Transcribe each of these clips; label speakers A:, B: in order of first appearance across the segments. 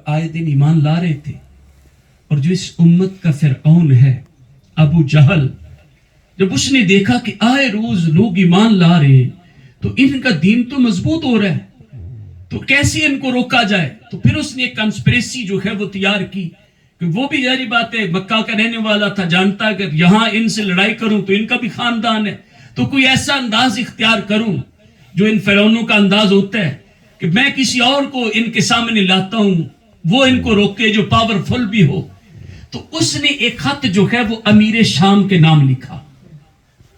A: آئے دن ایمان لا رہے تھے، اور جو اس امت کا فرعون ہے ابو جہل، جب اس نے دیکھا کہ آئے روز لوگ ایمان لا رہے ہیں تو ان کا دین تو مضبوط ہو رہا ہے، تو کیسے ان کو روکا جائے، تو پھر اس نے ایک کنسپریسی جو ہے وہ تیار کی کہ وہ بھی ظاہری بات ہے مکہ کا رہنے والا تھا، جانتا کہ یہاں ان سے لڑائی کروں تو ان کا بھی خاندان ہے، تو کوئی ایسا انداز اختیار کروں جو ان فرعونوں کا انداز ہوتا ہے کہ میں کسی اور کو ان کے سامنے لاتا ہوں، وہ ان کو روکے جو پاورفل بھی ہو۔ تو اس نے ایک خط جو ہے وہ امیر شام کے نام لکھا،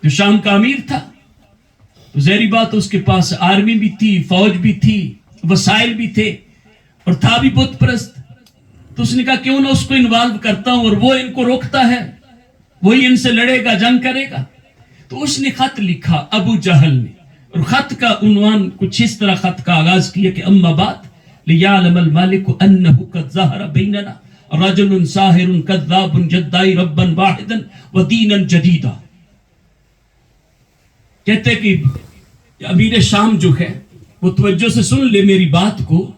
A: جو شام کا امیر تھا، تو ظاہری بات اس کے پاس آرمی بھی تھی، فوج بھی تھی، وسائل بھی تھے، اور تھا بھی بت پرست۔ تو اس نے کہا کیوں نہ اس کو انوالو کرتا ہوں، اور وہ ان کو روکتا ہے، وہی ان سے لڑے گا، جنگ کرے گا۔ تو اس نے خط لکھا ابو جہل نے، اور خط کا عنوان کچھ اس طرح خط کا آغاز کیا کہ اما بعد لیعلم المالک انہ قد ظہر بیننا رجل ساحر کذاب جدائی ربا واحدا ودینا جدیدا۔ کہتے کہ امیر شام جو ہے وہ توجہ سے سن لے میری بات کو،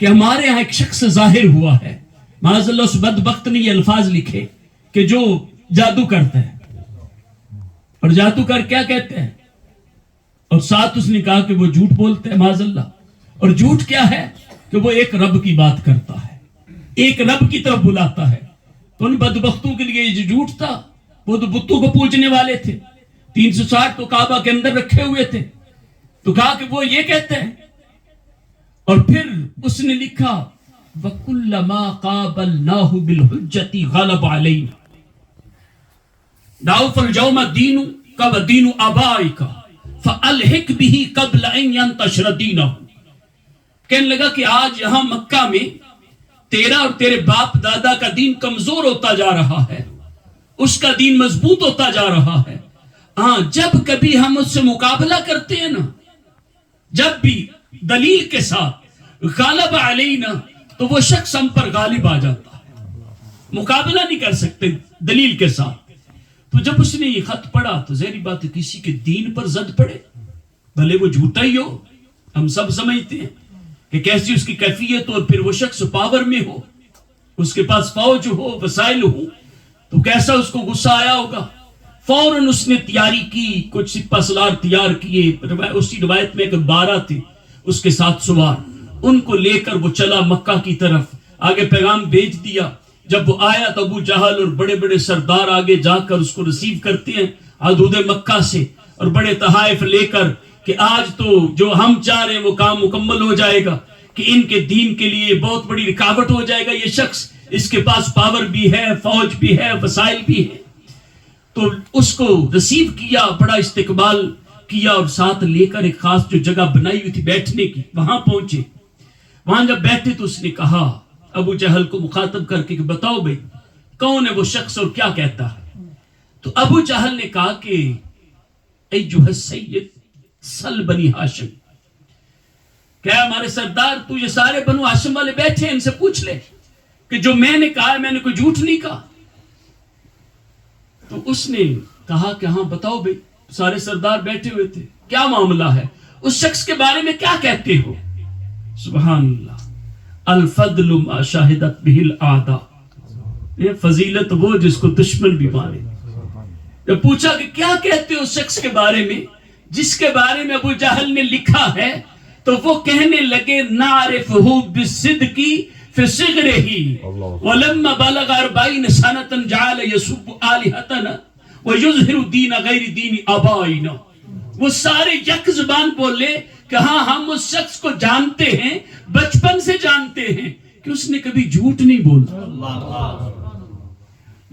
A: کہ ہمارے یہاں ایک شخص ظاہر ہوا ہے، معاذ اللہ اس بدبخت نے یہ الفاظ لکھے کہ جو جادو کرتا ہے، اور جادو کر کیا کہتے ہیں، اور ساتھ اس نے کہا کہ وہ جھوٹ بولتے ہیں معاذ اللہ، اور جھوٹ کیا ہے کہ وہ ایک رب کی بات کرتا ہے، ایک رب کی طرف بلاتا ہے۔ تو ان بدبختوں کے لیے یہ جو جھوٹ تھا، وہ تو بتوں کو پوجنے والے تھے، 360 تو کعبہ کے اندر رکھے ہوئے تھے، تو کہا کہ وہ یہ کہتے ہیں۔ اور پھر اس نے لکھا وَكُلَّمَا قَابَلْنَاهُ بِالْحُجَّةِ غَلَبَ عَلَيْنَا نَاوْ فَالْجَوْمَ دِينُ كَوَدِينُ آبَائِكَ فَأَلْحِقْ بِهِ قَبْلَ أَنْ يَنْتَشْرَ دِينَهُ۔ کہنے لگا کہ آج یہاں مکہ میں تیرا اور تیرے باپ دادا کا دین کمزور ہوتا جا رہا ہے، اس کا دین مضبوط ہوتا جا رہا ہے۔ ہاں، جب کبھی ہم اس سے مقابلہ کرتے ہیں نا، جب بھی دلیل کے ساتھ غالب علینا، تو وہ شخص ہم پر غالب آ جاتا ہے، مقابلہ نہیں کر سکتے دلیل کے ساتھ۔ تو جب اس نے یہ خط پڑھا تو ظاہری بات ہے کسی کے دین پر زد پڑے، بھلے وہ جھوٹا ہی ہو، ہم سب سمجھتے ہیں کہ کیسی اس کی کیفیت ہو، اور پھر وہ شخص پاور میں ہو، اس کے پاس فوج ہو، وسائل ہو، تو کیسا اس کو غصہ آیا ہوگا۔ فوراً اس نے تیاری کی، کچھ سپہ سالار تیار کیے، اسی روایت میں ایک 12 تھے اس کے ساتھ سوار، ان کو لے کر وہ چلا مکہ کی طرف، آگے پیغام بھیج دیا۔ جب وہ آیا تو ابو جہل اور بڑے بڑے سردار آگے جا کر اس کو ریسیو کرتے ہیں حدود مکہ سے، اور بڑے تحائف لے کر کہ آج تو جو ہم چاہ رہے ہیں وہ کام مکمل ہو جائے گا، کہ ان کے دین کے لیے بہت بڑی رکاوٹ ہو جائے گا یہ شخص، اس کے پاس پاور بھی ہے، فوج بھی ہے، وسائل بھی ہے۔ تو اس کو ریسیو کیا، بڑا استقبال کیا، اور ساتھ لے کر ایک خاص جو جگہ بنائی ہوئی تھی بیٹھنے کی، وہاں پہنچے۔ وہاں جب بیٹھے تو اس نے کہا ابو جہل کو مخاطب کر کے کہ بتاؤ بھائی کون ہے وہ شخص اور کیا کہتا ہے۔ تو ابو جہل نے کہا کہ ایھا السید سل بنی ہاشم، کیا ہمارے سردار تو یہ سارے بنو ہاشم والے بیٹھے ہیں، ان سے پوچھ لے کہ جو میں نے کہا ہے میں نے کوئی جھوٹ نہیں کہا۔ تو اس نے کہا کہ ہاں بتاؤ بھائی، سارے سردار بیٹھے ہوئے تھے، کیا معاملہ ہے، اس شخص کے بارے میں کیا کہتے ہو۔ سبحان اللہ، الفضل ما شاہدت بہ الاعداء، یہ فضیلت وہ جس کو دشمن بھی مانے۔ جب پوچھا کہ کیا کہتے ہو اس شخص کے بارے میں جس کے بارے میں ابو جہل نے لکھا ہے، تو وہ کہنے لگے نعرفہ بالصدق فی صغرہ ولما بلغ 40 سنة جعل یسب آلہتنا ویظہر دین غیر دین آبائنا۔ وہ سارے یک زبان بولے کہ ہاں ہم اس شخص کو جانتے ہیں، بچپن سے جانتے ہیں کہ اس نے کبھی جھوٹ نہیں بولا۔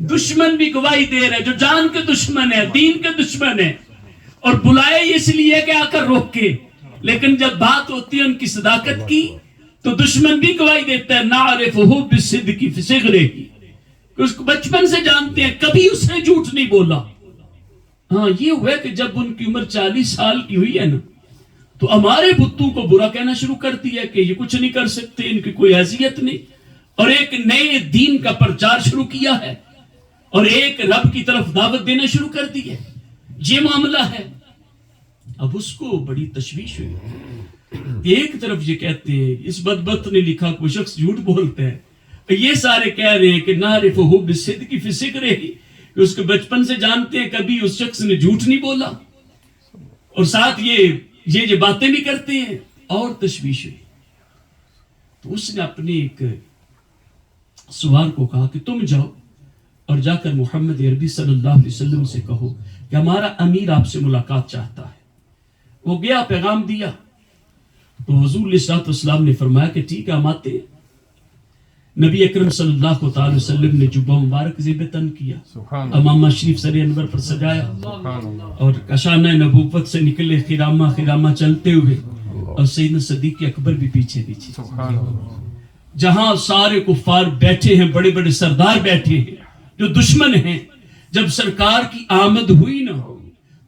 A: دشمن بھی گواہی دے رہے، جو جان کے دشمن ہے، دین کے دشمن ہے، اور بلائے اس لیے کہ آ کر روک کے، لیکن جب بات ہوتی ہے ان کی صداقت کی تو دشمن بھی گواہی دیتا ہے نعرفہ بالصدق فی صغرہ، اس کو بچپن سے جانتے ہیں، کبھی اس نے جھوٹ نہیں بولا۔ ہاں یہ ہوا کہ جب ان کی عمر 40 سال کی ہوئی ہے نا، تو ہمارے بتوں کو برا کہنا شروع کر دیا کہ یہ کچھ نہیں کر سکتے، ان کی کوئی حیثیت نہیں، اور ایک نئے دین کا پرچار شروع کیا ہے، اور ایک رب کی طرف دعوت دینا شروع کر دی ہے، یہ معاملہ ہے۔ اب اس کو بڑی تشویش ہوئی، ایک طرف یہ کہتے ہیں اس بدبخت نے لکھا کوئی شخص جھوٹ بولتا ہے، یہ سارے کہہ رہے ہیں کہ نعرفہ بالصدق فی ذکرہ، کہ اس کو بچپن سے جانتے ہیں، کبھی اس شخص نے جھوٹ نہیں بولا، اور ساتھ یہ باتیں بھی کرتے ہیں اور تشویش ہے۔ تو اس نے اپنے ایک سوار کو کہا کہ تم جاؤ اور جا کر محمد عربی صلی اللہ علیہ وسلم سے کہو کہ ہمارا امیر آپ سے ملاقات چاہتا ہے۔ وہ گیا، پیغام دیا، تو حضور علیہ السلام نے فرمایا کہ ٹھیک ہے، ہم آتے ہیں۔ نبی اکرم صلی اللہ تعالی وسلم نے جبہ مبارک زیب تن کیا، امامہ شریف سر انور پر سجایا، اور کشانہ نبوت سے نکلے خرامہ چلتے ہوئے، اور سیدنا صدیق اکبر بھی پیچھے جہاں سارے کفار بیٹھے ہیں، بڑے بڑے سردار بیٹھے ہیں جو دشمن ہیں، جب سرکار کی آمد ہوئی نا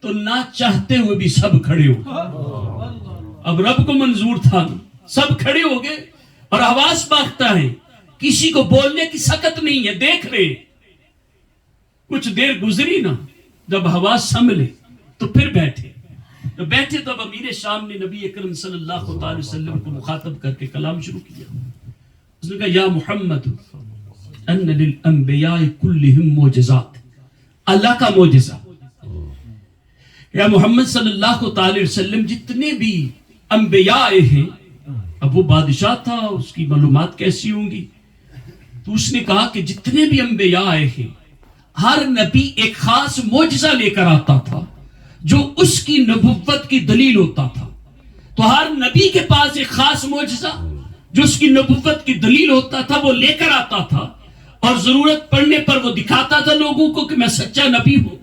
A: تو نہ چاہتے ہوئے بھی سب کھڑے ہو، اب رب کو منظور تھا نا، سب کھڑے ہو گئے اور آواز باغتا ہے، کسی کو بولنے کی سکت نہیں ہے، دیکھ رہے۔ کچھ دیر گزری نا، جب آواز سنبھلے تو پھر بیٹھے، تو اب امیر شام نے نبی اکرم صلی اللہ علیہ وسلم کو مخاطب کر کے کلام شروع کیا۔ اس نے کہا یا محمد ان للانبیاء کلہم معجزات، اللہ کا معجزہ، یا محمد صلی اللہ علیہ وسلم جتنے بھی انبیاء آئے ہیں، اب وہ بادشاہ تھا، اس کی معلومات کیسی ہوں گی، تو اس نے کہا کہ جتنے بھی انبیاء آئے ہیں، ہر نبی ایک خاص معجزہ لے کر آتا تھا جو اس کی نبوت کی دلیل ہوتا تھا۔ تو ہر نبی کے پاس ایک خاص معجزہ جو اس کی نبوت کی دلیل ہوتا تھا وہ لے کر آتا تھا، اور ضرورت پڑنے پر وہ دکھاتا تھا لوگوں کو کہ میں سچا نبی ہوں۔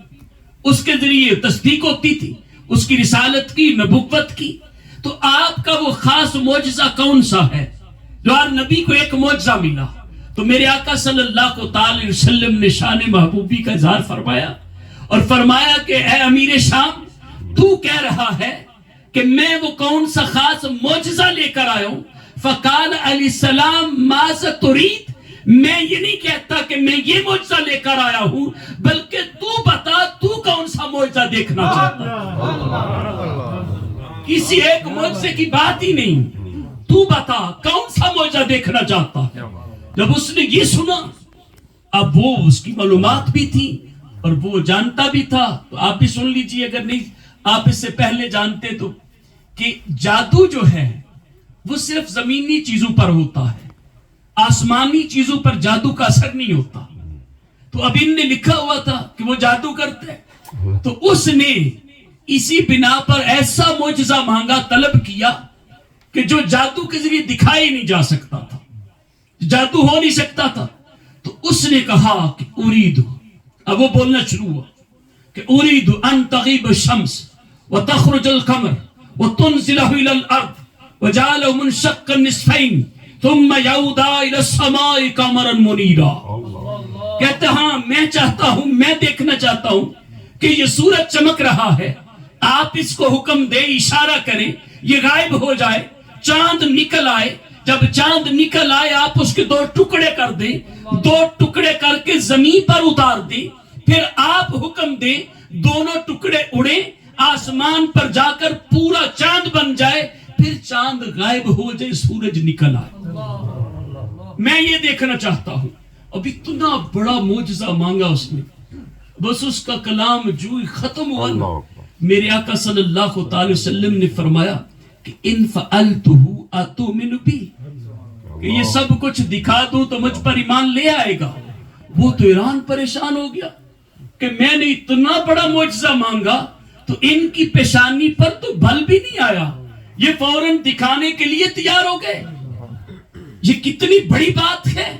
A: اس کے ذریعے تصدیق ہوتی تھی اس کی رسالت کی، نبوت کی۔ تو آپ کا وہ خاص معجزہ کون سا ہے جو ہر نبی کو ایک معجزہ ملا؟ تو میرے آقا صلی اللہ علیہ وسلم نے شان محبوبی کا اظہار فرمایا اور فرمایا کہ اے امیر شام، تو کہہ رہا ہے کہ میں وہ کون سا خاص معجزہ لے کر آیا ہوں؟ فقال علیہ السلام ماذا تريد، میں یہ نہیں کہتا کہ میں یہ معجزہ لے کر آیا ہوں، بلکہ تو بتا تو کون سا معجزہ دیکھنا چاہتا ہے۔ کسی ایک معجزے کی بات ہی نہیں، تو بتا کون سا معجزہ دیکھنا چاہتا ہے۔ جب اس نے یہ سنا، اب وہ اس کی معلومات بھی تھی اور وہ جانتا بھی تھا، تو آپ بھی سن لیجئے اگر نہیں آپ اس سے پہلے جانتے تو، کہ جادو جو ہے وہ صرف زمینی چیزوں پر ہوتا ہے، آسمانی چیزوں پر جادو کا اثر نہیں ہوتا۔ تو اب ان نے لکھا ہوا تھا کہ وہ جادو کرتے ہیں، تو اس نے اسی بنا پر ایسا معجزہ مانگا، طلب کیا کہ جو جادو کے ذریعے دکھائی نہیں جا سکتا تھا، جادو ہو نہیں سکتا تھا۔ تو اس نے کہا کہ اریدو، اب وہ بولنا شروع ہوا کہ اریدو ان تغیب الشمس وتخرج القمر وتنزله الى الارض وجعله منشقا نصفين ثم يعود الى السماء قمرا منيرا۔ کہتے ہاں میں چاہتا ہوں، میں دیکھنا چاہتا ہوں کہ یہ سورج چمک رہا ہے، آپ اس کو حکم دے، اشارہ کریں، یہ غائب ہو جائے، چاند نکل آئے، جب چاند نکل آئے آپ اس کے 2 ٹکڑے کر دیں، 2 ٹکڑے کر کے زمین پر اتار دیں، پھر آپ حکم دیں دونوں ٹکڑے اڑیں، آسمان پر جا کر پورا چاند بن جائے، پھر چاند غائب ہو جائے، سورج نکل آئے۔ میں یہ دیکھنا چاہتا ہوں۔ اب اتنا بڑا معجزہ مانگا اس نے، بس اس کا کلام جو ہی ختم ہوا، میرے آقا صلی اللہ تعالی وسلم نے فرمایا کہ ان فعلتہ اتؤمن بی، کہ یہ سب کچھ دکھا دوں تو مجھ پر ایمان لے آئے گا۔ وہ تو ایران پریشان ہو گیا کہ میں نے اتنا بڑا معجزہ مانگا تو ان کی پیشانی پر تو بل بھی نہیں آیا، یہ فوراً دکھانے کے لیے تیار ہو گئے۔ یہ کتنی بڑی بات ہے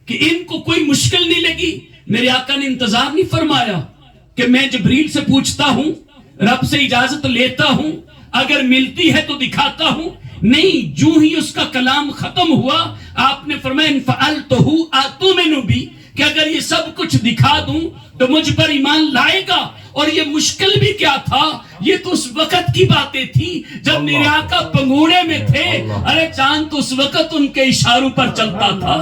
A: کہ ان کو کوئی مشکل نہیں لگی۔ میرے آقا نے انتظار نہیں فرمایا کہ میں جبریل سے پوچھتا ہوں، رب سے اجازت لیتا ہوں، اگر ملتی ہے تو دکھاتا ہوں، نہیں، جو ہی اس کا کلام ختم ہوا آپ نے فرمایا ان فعلتہ اتؤمن بی، کہ اگر یہ سب کچھ دکھا دوں تو مجھ پر ایمان لائے گا۔ اور یہ مشکل بھی کیا تھا، یہ تو اس وقت کی باتیں تھی جب میرے آقا پنگوڑے میں تھے، ارے چاند تو اس وقت ان کے اشاروں پر چلتا تھا۔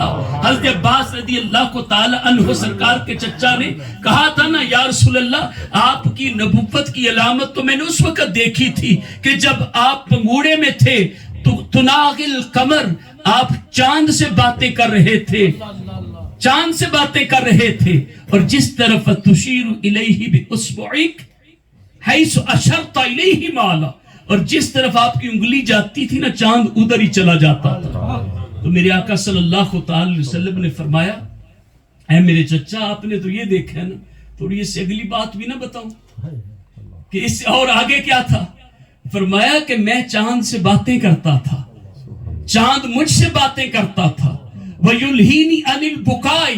A: حضرت عباس رضی اللہ کو تعالی عنہ سرکار کے چچا نے کہا تھا نا یا رسول اللہ، آپ کی نبوت کی علامت تو میں نے اس وقت دیکھی تھی کہ جب آپ پنگوڑے میں تھے، تو تناغل قمر، آپ چاند سے باتیں کر رہے تھے، چاند سے باتیں کر رہے تھے، اور جس طرف تشیر الیہ باصبعک حیث اشرت الیہ مالا، اور جس طرف آپ کی انگلی جاتی تھی نا چاند ادھر ہی چلا جاتا تھا۔ تو میرے آقا صلی اللہ تعالی علیہ وسلم نے فرمایا اے میرے چچا آپ نے تو یہ دیکھا نا، تھوڑی اس سے اگلی بات بھی نہ بتاؤں کہ اس سے اور آگے کیا تھا؟ فرمایا کہ میں چاند سے باتیں کرتا تھا، چاند مجھ سے باتیں کرتا تھا، وَيُلْهِينِ عَنِ الْبُكَاءِ،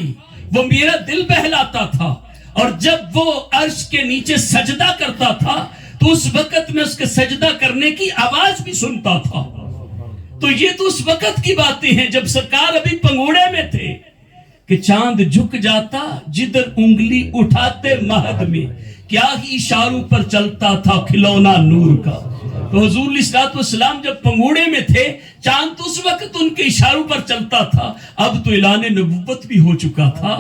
A: وہ میرا دل بہلاتا تھا، اور جب وہ عرش کے نیچے سجدہ کرتا تھا تو اس وقت میں اس کے سجدہ کرنے کی آواز بھی سنتا تھا۔ تو یہ تو اس وقت کی باتیں ہیں جب سرکار ابھی پنگوڑے میں تھے کہ چاند جھک جاتا، جدھر انگلی اٹھاتے مہد میں کیا ہی اشاروں پر چلتا تھا کھلونا نور کا۔ تو حضور علیہ الصلوۃ والسلام جب پنگوڑے میں تھے چاند تو اس وقت ان کے اشاروں پر چلتا تھا، اب تو اعلان نبوت بھی ہو چکا تھا،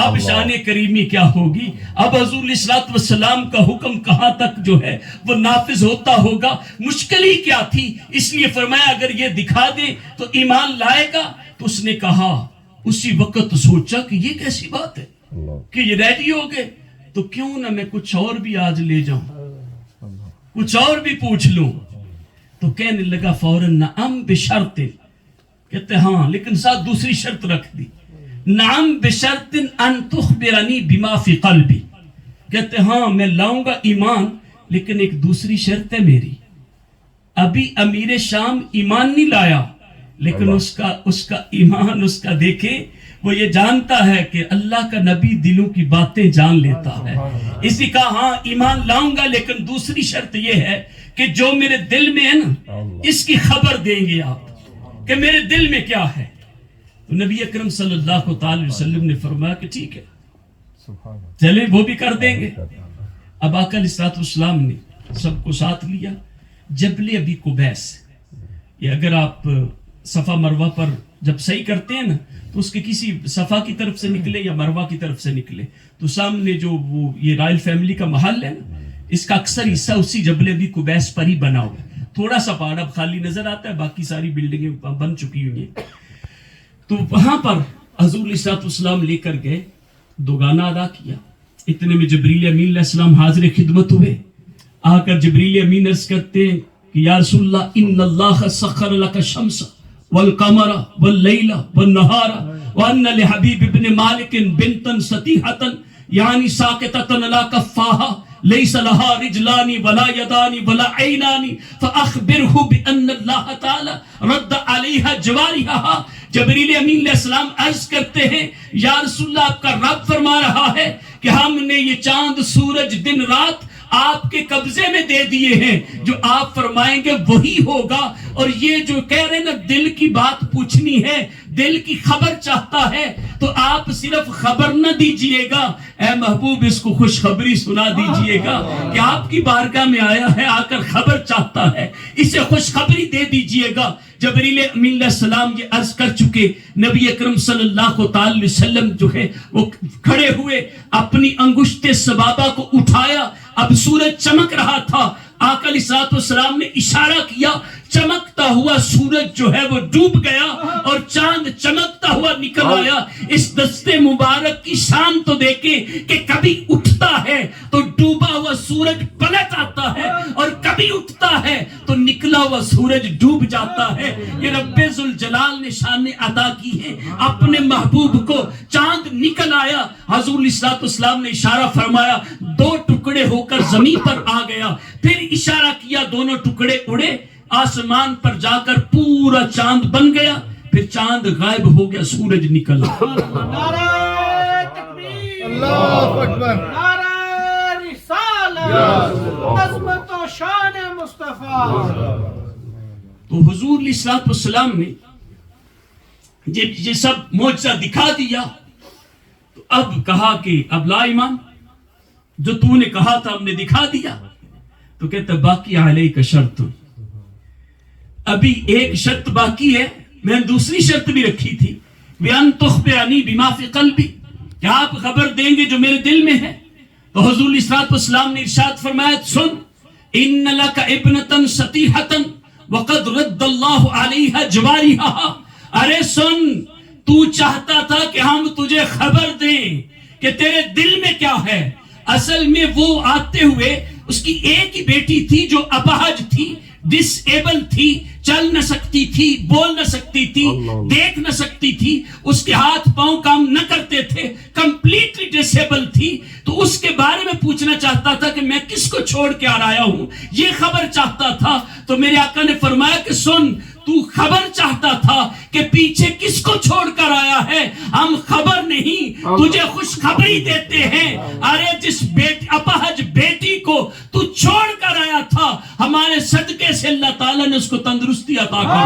A: اب شان کریمی کیا ہوگی، اب حضور علیہ الصلوۃ والسلام کا حکم کہاں تک جو ہے وہ نافذ ہوتا ہوگا۔ مشکل ہی کیا تھی، اس لیے فرمایا اگر یہ دکھا دے تو ایمان لائے گا۔ تو اس نے کہا اسی وقت سوچا کہ یہ کیسی بات ہے کہ یہ ریڈی ہو گئے، تو کیوں نہ میں کچھ اور بھی آج لے جاؤں، کچھ اور بھی پوچھ لوں۔ تو کہنے لگا فوراً نعم بشرط، کہتے ہاں لیکن ساتھ دوسری شرط رکھ دی، نعم بشرط ان تخبرنی بما فی قلبی، کہتے ہاں میں لاؤں گا ایمان لیکن ایک دوسری شرط ہے میری، ابھی امیر شام ایمان نہیں لایا لیکن اس کا ایمان اس کا دیکھے وہ یہ جانتا ہے کہ اللہ کا نبی دلوں کی باتیں جان لیتا ہے۔ اسی کا ہاں ایمان لاؤں گا لیکن دوسری شرط یہ ہے کہ جو میرے دل میں ہے نا اس کی خبر دیں گے آپ کہ میرے دل میں کیا ہے۔ تو نبی اکرم صلی اللہ تعالی وسلم نے فرمایا کہ ٹھیک ہے چلے وہ بھی کر دیں گے۔ اب آقا علیہ الصلوۃ والسلام نے سب کو ساتھ لیا، جبل ابی قبیس، یہ اگر آپ صفا مروہ پر جب صحیح کرتے ہیں نا تو اس کے کسی صفا کی طرف سے نکلے یا مروہ کی طرف سے نکلے تو سامنے جو وہ یہ رائل فیملی کا محل ہے نا اس کا اکثر حصہ اسی جبل ابی قبیس پر ہی بنا ہوا ہے، تھوڑا سا پہاڑ اب خالی نظر آتا ہے، باقی ساری بلڈنگیں بن چکی ہوئی ہیں۔ تو وہاں پر حضور علیہ الصلوۃ والسلام لے کر گئے، دو گانا ادا کیا، اتنے میں جبریل امین علیہ السلام حاضر خدمت ہوئے، آ کر جبریل امین عرض کرتے ہیں کہ یا رسول اللہ ان اللہ سخر لک الشمس والقمر واللیل والنہار وان لحبیب ابن مالک بنتا ستیحتا یعنی ساکتتا لا کفاہا لیس لہا رجلانی ولا یدانی ولا عینانی فاخبرہ بان اللہ تعالی رد علیہا جواریہا۔ جبریل امین علیہ السلام عرض کرتے ہیں یا رسول اللہ آپ کا رب فرما رہا ہے کہ ہم نے یہ چاند سورج دن رات آپ کے قبضے میں دے دیے ہیں، جو آپ فرمائیں گے وہی ہوگا۔ اور یہ جو کہہ رہے ہیں نا دل کی بات پوچھنی ہے، دل کی خبر چاہتا ہے تو آپ صرف خبر نہ دیجئے گا، اے محبوب اس کو خوشخبری سنا دیجئے گا کہ آپ کی بارگاہ میں آیا ہے، آ کر خبر چاہتا ہے، اسے خوشخبری دے دیجئے گا۔ جبریل امین علیہ السلام یہ عرض کر چکے، نبی اکرم صلی اللہ تعالی وسلم جو ہے وہ کھڑے ہوئے، اپنی انگشت سبابہ کو اٹھایا، اب سورج چمک رہا تھا، آقا علیہ الصلوۃ والسلام نے اشارہ کیا، چمکتا ہوا سورج جو ہے وہ ڈوب گیا اور چاند چمکتا ہوا نکل آیا۔ اس دستے مبارک کی شان تو دیکھیں کہ کبھی اٹھتا ہے تو ڈوبا ہوا سورج پلٹ آتا ہے، اور کبھی اٹھتا ہے تو نکلا ہوا سورج ڈوب جاتا ہے۔ یہ رب ذوالجلال نے شان عطا کی ہے اپنے محبوب کو۔ چاند نکل آیا، حضور علیہ الصلوۃ والسلام نے اشارہ فرمایا، دو ٹکڑے ہو کر زمین پر آ گیا، پھر اشارہ کیا، دونوں ٹکڑے اڑے، آسمان پر جا کر پورا چاند بن گیا، پھر چاند غائب ہو گیا، سورج نکل آیا۔
B: نعرہ تکبیر، اللہ اکبر، نعرہ رسالت، عظمت و شان مصطفیٰ۔
A: تو حضور علیہ الصلوۃ والسلام نے یہ سب معجزہ دکھا دیا، تو اب کہا کہ اب لا ایمان، جو تو نے کہا تھا ہم نے دکھا دیا۔ تو کہتا باقی علیک شرط، ابھی ایک شرط باقی ہے، میں نے دوسری شرط بھی رکھی تھی، وَأَن تُخْبِرَنِي بِمَا فِي قَلْبِي، کہ آپ خبر دیں گے جو میرے دل میں ہے۔ تو حضور علیہ الصلوۃ والسلام نے ارشاد فرمایا سن، إِنَّ لَكَ ابْنَةً سَتِيحَةً وَقَدْ رَدَّ اللَّهُ عَلَيْهَا جَوَارِحَهَا، ارے سن، تو چاہتا تھا کہ ہم تجھے خبر دیں کہ تیرے دل میں کیا ہے. اصل میں وہ آتے ہوئے اس کی ایک ہی بیٹی تھی جو اپاہج تھی، ڈس ایبل تھی، چل نہ سکتی تھی، بول نہ سکتی تھی، دیکھ نہ سکتی تھی، اس کے ہاتھ پاؤں کام نہ کرتے تھے، کمپلیٹلی ڈس ایبل تھی. تو اس کے بارے میں پوچھنا چاہتا تھا کہ میں کس کو چھوڑ کے آیا ہوں، یہ خبر چاہتا تھا. تو میرے آقا نے فرمایا کہ سن، تو خبر چاہتا تھا کہ پیچھے کس کو چھوڑ کر آیا ہے، ہم خبر نہیں تجھے خوشخبری دیتے ہیں. ارے جس اپاہج بیٹی کو تو چھوڑ کر آیا تھا، ہمارے صدقے سے اللہ تعالیٰ نے اس کو تندرستی عطا کر.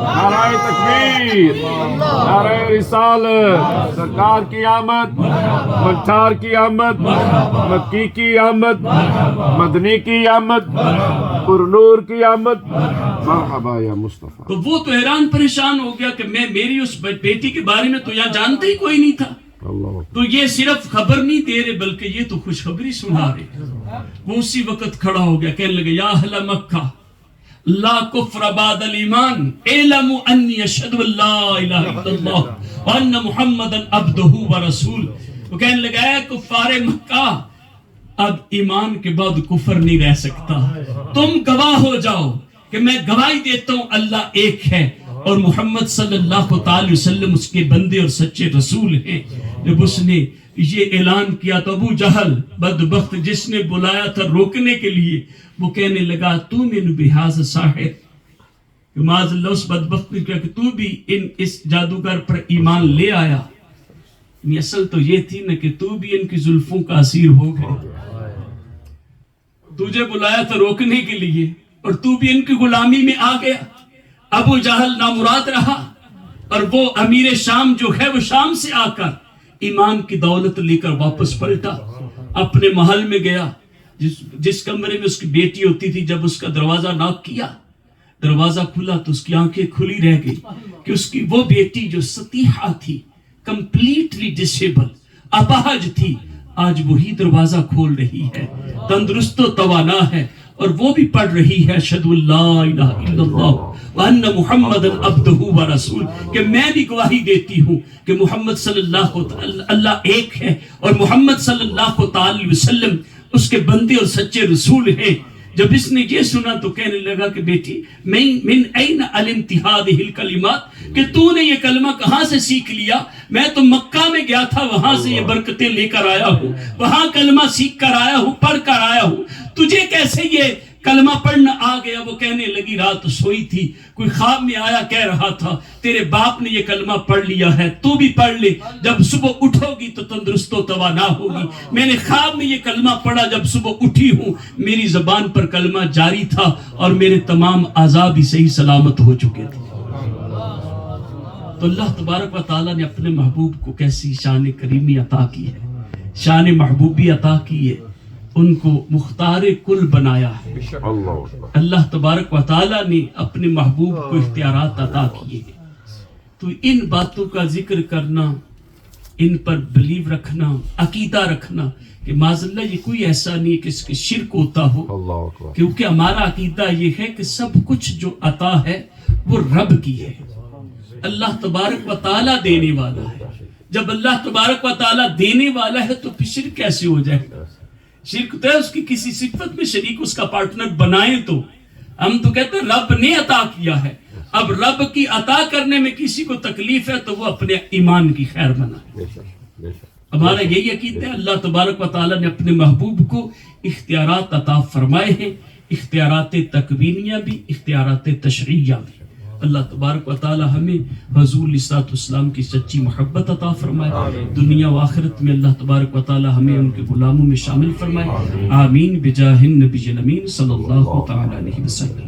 C: نعرہ تکبیر، نعرہ رسالت، سرکار کی آمد، مٹھار کی آمد، مکی کی آمد، مدنی کی آمد، پرنور کی آمد. مرحبا یا مصطفیٰ.
A: تو وہ تو حیران پریشان ہو گیا کہ میری اس بیٹی کے بارے میں تو یہاں جانتے ہی کوئی نہیں تھا. تو یہ صرف خبر نہیں دے رہے بلکہ یہ تو خوشخبری سنا رہے. وہ اسی وقت کھڑا ہو گیا، کہنے لگے یا اہل مکہ لا کفر بعد الایمان اعلموا انی اشہد ان لا الہ الا اللہ وان محمدا عبدہ ورسول. وہ کہنے لگا اے کفار مکہ، اب ایمان کے بعد کفر نہیں رہ سکتا. تم گواہ ہو جاؤ کہ میں گواہی دیتا ہوں اللہ ایک ہے اور محمد صلی اللہ تعالی وسلم اس کے بندے اور سچے رسول ہیں. جب اس نے یہ اعلان کیا تو ابو جہل بدبخت، جس نے بلایا تھا روکنے کے لیے، وہ کہنے لگا تو من بہذا ساحر. معاذ اللہ اس بدبخت نے کہا کہ تو بھی اس جادوگر پر ایمان لے آیا. اصل تو یہ تھی نا کہ تو بھی ان کی زلفوں کا اسیر ہو گئے. تجھے بلایا تھا روکنے کے لیے اور تو بھی ان کی غلامی میں آ گیا. ابو جہل نامراد رہا اور وہ امیر شام جو ہے وہ شام سے آ کر ایمان کی دولت لے کر واپس پلٹا. اپنے محل میں گیا، جس کمرے میں اس کی بیٹی ہوتی تھی. جب اس کا دروازہ ناک کیا، دروازہ کھلا تو اس کی آنکھیں کھلی رہ گئی کہ اس کی وہ بیٹی جو ستیحہ تھی، کمپلیٹلی ڈسیبل، اپاہج تھی، آج وہی دروازہ کھول رہی ہے، تندرست و توانا ہے اور وہ بھی پڑھ رہی ہے اشہد ان لا الہ الا اللہ وان محمد عبدہ ورسول. کہ میں بھی گواہی دیتی ہوں کہ محمد صلی اللہ ایک ہے اور محمد صلی اللہ تعالی وسلم اس کے بندے اور سچے رسول ہیں. جب اس نے یہ سنا تو کہنے لگا کہ بیٹی من این علمت هذه الکلمات، کہ تو نے یہ کلمہ کہاں سے سیکھ لیا؟ میں تو مکہ میں گیا تھا، وہاں سے یہ برکتیں لے کر آیا ہوں، وہاں کلمہ سیکھ کر آیا ہوں، پڑھ کر آیا ہوں، تجھے کیسے یہ کلمہ پڑھنا آ گیا؟ وہ کہنے لگی رات سوئی تھی، کوئی خواب میں آیا کہہ رہا تھا تیرے باپ نے یہ کلمہ پڑھ لیا ہے، تو بھی پڑھ لے، جب صبح اٹھو گی تو تندرست و توانا ہوگی. میں نے خواب میں یہ کلمہ پڑھا، جب صبح اٹھی ہوں میری زبان پر کلمہ جاری تھا اور میرے تمام اعضاء بھی صحیح سلامت ہو چکے تھے. تو اللہ تبارک و تعالیٰ نے اپنے محبوب کو کیسی شان کریمی عطا کی ہے، شان محبوبی عطا کی ہے، ان کو مختار کل بنایا ہے. اللہ تبارک و تعالیٰ نے اپنے محبوب کو اختیارات عطا کیے ہیں. تو ان باتوں کا ذکر کرنا، ان پر بلیو رکھنا، عقیدہ رکھنا کہ معاذ اللہ یہ کوئی ایسا نہیں کہ اس کے شرک ہوتا ہو، کیونکہ ہمارا عقیدہ یہ ہے کہ سب کچھ جو عطا ہے وہ رب کی ہے. اللہ تبارک و تعالیٰ دینے والا ہے. جب اللہ تبارک و تعالیٰ دینے والا ہے تو پھر شرک کیسے ہو جائے گا؟ شرک تو ہے اس کی کسی صفت میں شریک اس کا پارٹنر بنائیں. تو ہم تو کہتے ہیں رب نے عطا کیا ہے. اب رب کی عطا کرنے میں کسی کو تکلیف ہے تو وہ اپنے ایمان کی خیر بنائے. ہمارا یہی عقیدہ ہے. اللہ تبارک و تعالیٰ نے اپنے محبوب کو اختیارات عطا فرمائے ہیں، اختیارات تکوینیہ بھی، اختیارات تشریعیہ بھی. اللہ تبارک و تعالی ہمیں حضور علیہ الصلوۃ والسلام کی سچی محبت عطا فرمائے. دنیا و آخرت میں اللہ تبارک و تعالی ہمیں ان کے غلاموں میں شامل فرمائے. آمین بجاہ النبی الامین صلی اللہ تعالی علیہ وسلم.